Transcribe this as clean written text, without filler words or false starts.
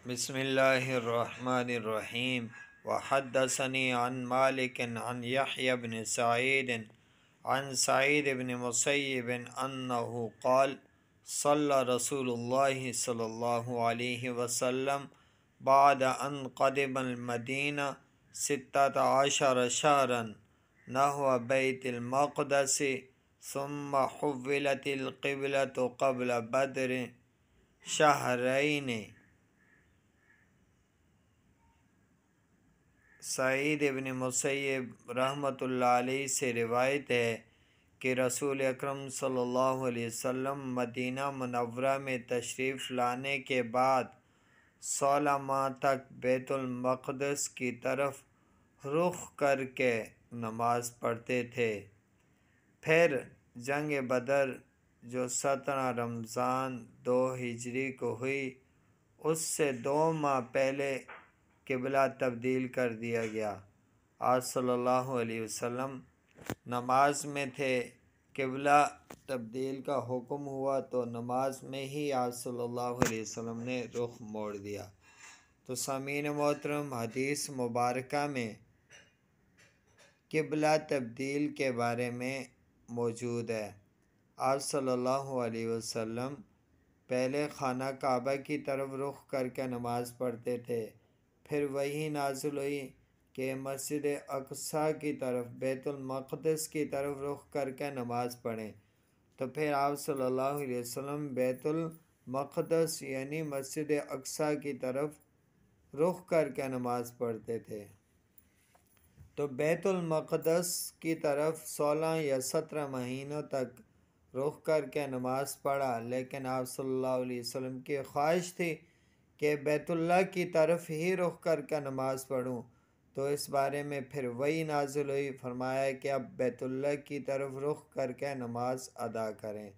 بسم اللہ الرحمن الرحیم وحدثنی عن مالک عن یحیی بن سعید عن سعید بن مسیب انہ قال صلی رسول اللہ صلی اللہ علیہ وسلم بعد ان قدم المدینہ 16 شہرا نحو بیت المقدس ثم حولت القبلة قبل بدر شہرین۔ سعید ابن مسیب رحمۃ اللہ علیہ سے روایت ہے کہ رسول اکرم صلی اللہ علیہ وسلم مدینہ منورہ میں تشریف لانے کے بعد 16 ماہ تک بیت المقدس کی طرف رخ کر کے نماز پڑھتے تھے۔ پھر جنگ بدر جو 17 رمضان 2 ہجری کو ہوئی، اس سے 2 ماہ پہلے قبلہ تبدیل کر دیا گیا۔ آپ صلی اللہ علیہ وسلم نماز میں تھے، قبلہ تبدیل کا حکم ہوا تو نماز میں ہی آپ صلی اللہ علیہ وسلم نے رخ موڑ دیا۔ تو سامعین محترم، حدیث مبارکہ میں قبلہ تبدیل کے بارے میں موجود ہے۔ آپ صلی اللہ علیہ وسلم پہلے خانہ کعبہ کی طرف رخ کر کے نماز پڑھتے تھے، پھر وحی نازل ہوئی کہ مسجد اقصیٰ کی طرف، بیت المقدس کی طرف رخ کر کے نماز پڑھیں، تو پھر آپ صلی اللہ علیہ وسلم بیت المقدس یعنی مسجد اقصیٰ کی طرف رخ کر کے نماز پڑھتے تھے۔ تو بیت المقدس کی طرف 16 یا 17 مہینوں تک رخ کر کے نماز پڑھا، لیکن آپ صلی اللہ علیہ وسلم کی خواہش تھی کہ بیت اللہ کی طرف ہی رخ کر کے نماز پڑھوں، تو اس بارے میں پھر وحی نازل ہوئی، فرمایا کہ اب بیت اللہ کی طرف رخ کر کے نماز ادا کریں۔